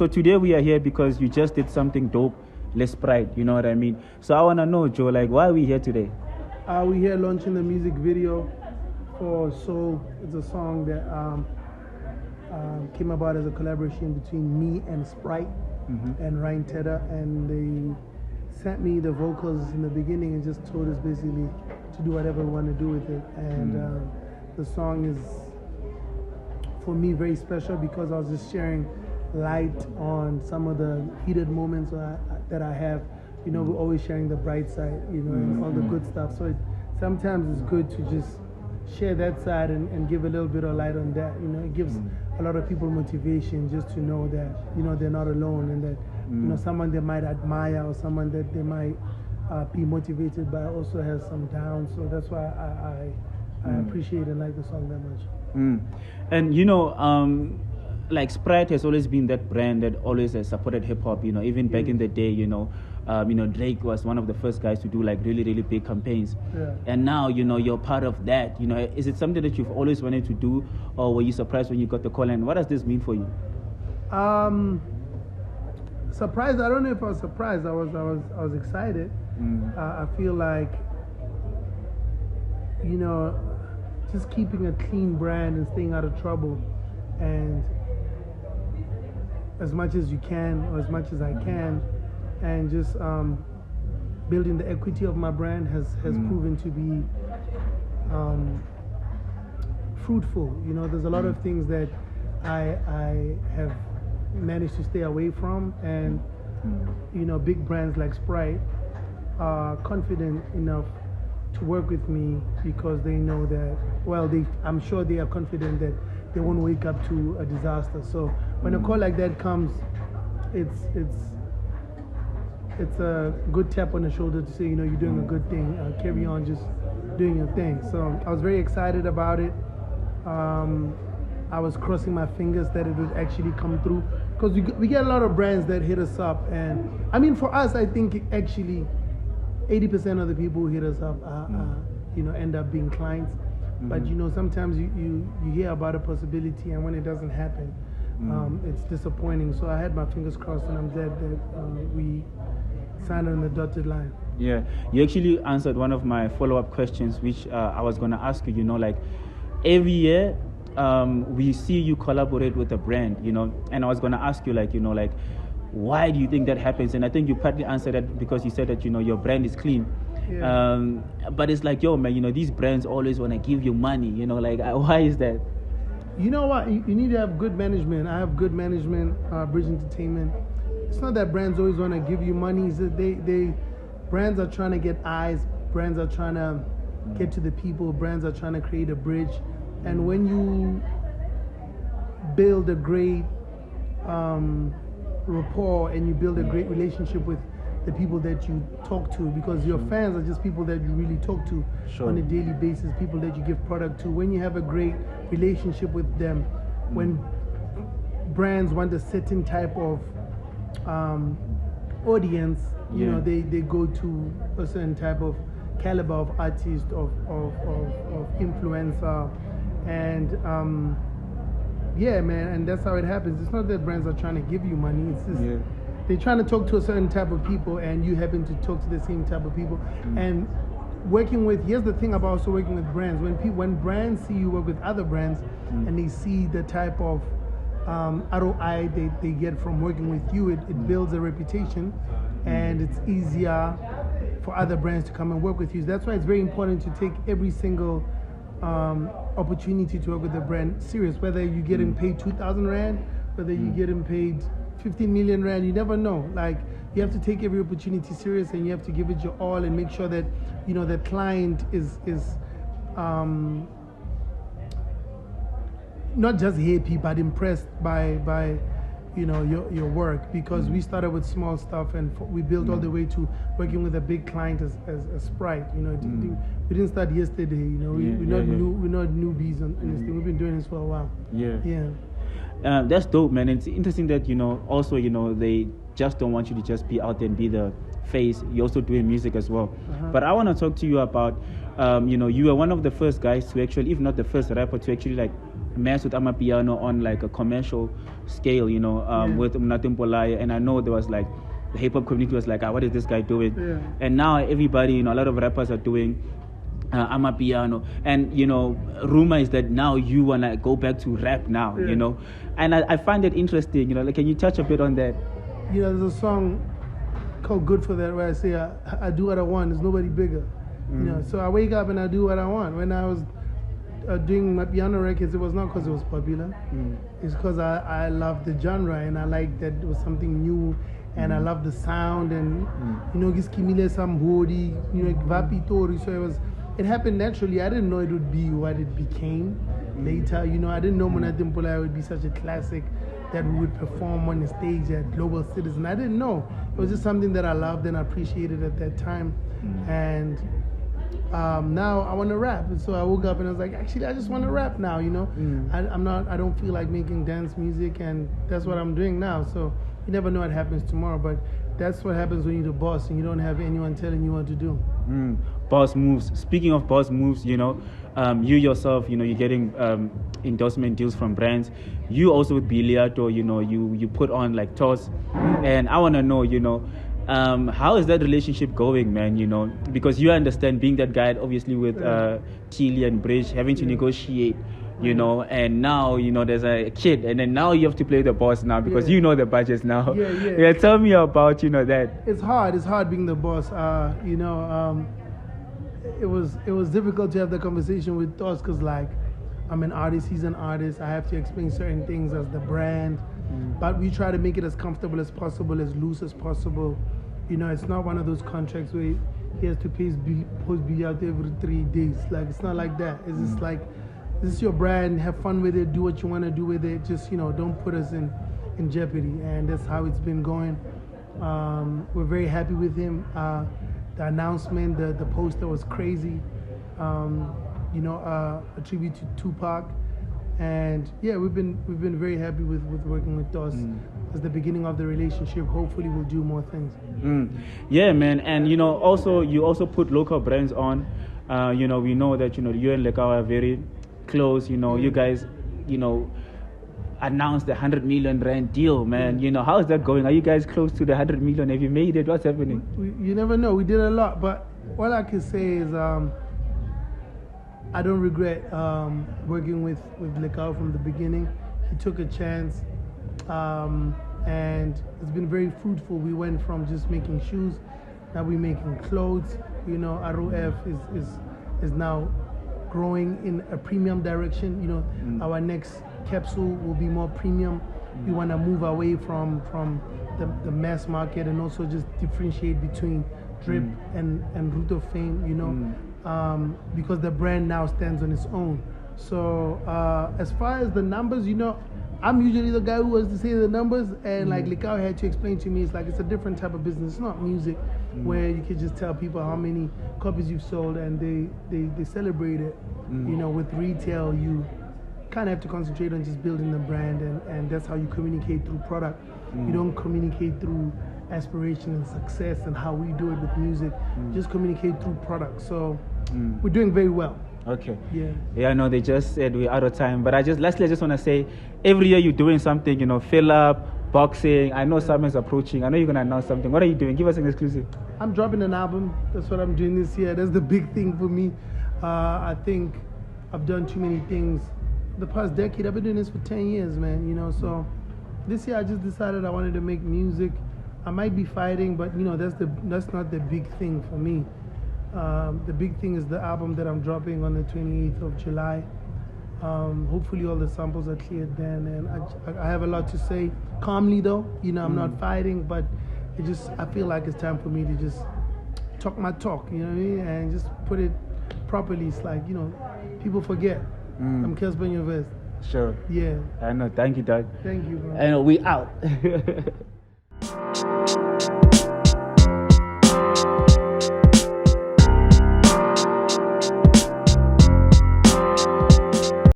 so today we are here because you just did something dope. Let's Sprite, you know what I mean? So I want to know, Joe, like, why are we here today? We're here launching the music video for Soul. It's a song that came about as a collaboration between me and Sprite and Ryan Tedder, and they sent me the vocals in the beginning and just told us basically to do whatever we want to do with it. And the song is, for me, very special because I was just sharing light on some of the heated moments that I have. You know, we're always sharing the bright side, you know, and all the good stuff. So sometimes it's good to just share that side and give a little bit of light on that. You know, it gives a lot of people motivation just to know that, you know, they're not alone, and that, you know, someone they might admire or someone that they might be motivated by also has some downs. So that's why I appreciate and like the song that much. And, you know, like Sprite has always been that brand that always has supported hip hop, you know, even back in the day, you know, Drake was one of the first guys to do like really, really big campaigns. Yeah. And now, you know, you're part of that. You know, is it something that you've always wanted to do, or were you surprised when you got the call? And what does this mean for you? Surprised. I don't know if I was surprised. I was excited. I feel like, you know, just keeping a clean brand and staying out of trouble, and as much as you can, or as much as I can, and just building the equity of my brand has proven to be fruitful. You know, there's a lot of things that I have managed to stay away from, and you know, big brands like Sprite are confident enough to work with me because they know that, well, I'm sure they are confident that they won't wake up to a disaster. So when a call like that comes, it's a good tap on the shoulder to say, you know, you're doing a good thing. Carry on just doing your thing. So I was very excited about it. I was crossing my fingers that it would actually come through, because we get a lot of brands that hit us up. And I mean, for us, I think actually 80% of the people who hit us up you know, end up being clients. But you know, sometimes you hear about a possibility, and when it doesn't happen, it's disappointing. So I had my fingers crossed, and I'm glad that we signed on the dotted line. Yeah, you actually answered one of my follow-up questions, which I was going to ask you. You know, like every year we see you collaborate with a brand, you know, and I was going to ask you, like, you know, like, why do you think that happens? And I think you partly answered that because you said that, you know, your brand is clean. Yeah. But it's like, yo, man, you know, these brands always want to give you money, you know, like, why is that? You know what? You need to have good management. I have good management, Bridge Entertainment. It's not that brands always want to give you money. It's that brands are trying to get eyes. Brands are trying to get to the people. Brands are trying to create a bridge. And when you build a great rapport and you build a great relationship with the people that you talk to, because your fans are just people that you really talk to on a daily basis, people that you give product to. When you have a great relationship with them, when brands want a certain type of audience, you know, they go to a certain type of caliber of artist, of influencer, and yeah, man, and that's how it happens. It's not that brands are trying to give you money, it's just they're trying to talk to a certain type of people, and you happen to talk to the same type of people. And working with, here's the thing about also working with brands, when brands see you work with other brands and they see the type of ROI they get from working with you, it builds a reputation, and it's easier for other brands to come and work with you. So that's why it's very important to take every single opportunity to work with a brand serious, whether you're getting paid 2,000 Rand, whether you're getting paid 15 million Rand, you never know. Like, you have to take every opportunity serious, and you have to give it your all and make sure that, you know, the client is not just happy but impressed by you know, your work, because we started with small stuff and we built all the way to working with a big client as Sprite. You know, we didn't start yesterday. You know, we're not newbies on this thing. We've been doing this for a while. That's dope, man. It's interesting that, you know, also, you know, they just don't want you to just be out there and be the face. You're also doing music as well. But I want to talk to you about, you know, you are one of the first guys to actually, if not the first rapper to actually like mess with Amapiano on like a commercial scale, you know, with Mnatim Polaya, and I know there was like the hip hop community was like, what is this guy doing? And now everybody, you know, a lot of rappers are doing Amapiano, and you know, rumor is that now you wanna go back to rap now, you know, and I find it interesting, you know, like, can you touch a bit on that? You know, there's a song called "Good for That" where I say I do what I want. There's nobody bigger, you know. So I wake up and I do what I want. When I was doing my piano records, it was not because it was popular. It's because I loved the genre and I liked that it was something new, and I loved the sound, and you know, giskimile sambodi, you know, vapitori. So it happened naturally. I didn't know it would be what it became later. You know, I didn't know Mnatim Polaya would be such a classic that we would perform on the stage at Global Citizen. I didn't know. It was just something that I loved and appreciated at that time. And now I want to rap. And so I woke up and I was like, actually, I just want to rap now, you know. I don't feel like making dance music, and that's what I'm doing now. So you never know what happens tomorrow, but that's what happens when you're the boss and you don't have anyone telling you what to do. Boss moves. Speaking of boss moves, you know, you yourself, you know, you're getting endorsement deals from brands. You also with Biliato, you know, you put on like tours, and I want to know, you know, how is that relationship going, man? You know, because you understand being that guy, obviously with Tilly and Bridge, having to negotiate, you know, and now, you know, there's a kid, and then now you have to play the boss now because you know the budgets now. Yeah, tell me about, you know, that. It's hard being the boss. You know, it was difficult to have the conversation with us because, like, I'm an artist, he's an artist. I have to explain certain things as the brand, but we try to make it as comfortable as possible, as loose as possible. You know, it's not one of those contracts where he has to post bill out every 3 days. Like, it's not like that. It's just like, this is your brand, have fun with it, do what you want to do with it. Just, you know, don't put us in jeopardy. And that's how it's been going. We're very happy with him. The announcement, the poster was crazy. You know, a tribute to Tupac. And yeah, we've been very happy with working with Dos. It's the beginning of the relationship. Hopefully we'll do more things. Yeah, man. And you know, you also put local brands on. You know, we know that, you know, you and Lexa are very close. You know, you guys, you know, announced the 100 million rand deal, man. You know, how is that going? Are you guys close to the 100 million? Have you made it? What's happening? You never know. We did a lot, but all I can say is I don't regret working with Lexa from the beginning. He took a chance, and it's been very fruitful. We went from just making shoes, now we're making clothes. You know, ROF is now growing in a premium direction. You know, our next capsule will be more premium. We want to move away from the mass market and also just differentiate between drip and Root of Fame, you know, because the brand now stands on its own. So as far as the numbers, you know, I'm usually the guy who has to say the numbers, and like Lexa had to explain to me, it's like, it's a different type of business. It's not music where you can just tell people how many copies you've sold and they celebrate it. You know, with retail, you kind of have to concentrate on just building the brand, and that's how you communicate through product. You don't communicate through aspiration and success and how we do it with music. Just communicate through product. So we're doing very well. Okay. Yeah. No, they just said we're out of time. But lastly, I just want to say, every year you're doing something, you know, fill up, boxing. I know summer's approaching. I know you're going to announce something. What are you doing? Give us an exclusive. I'm dropping an album. That's what I'm doing this year. That's the big thing for me. I think I've done too many things. The past decade, I've been doing this for 10 years, man, you know. So this year I just decided I wanted to make music. I might be fighting, but, you know, that's not the big thing for me. The big thing is the album that I'm dropping on the 28th of July. Hopefully all the samples are cleared then, and I have a lot to say. Calmly though, you know, I'm not fighting, but I feel like it's time for me to just talk my talk, you know what I mean, and just put it properly. It's like, you know, people forget. I'm Cassper Nyovest. Sure. Yeah. I know. Thank you, Doug. Thank you, bro. I know. We out.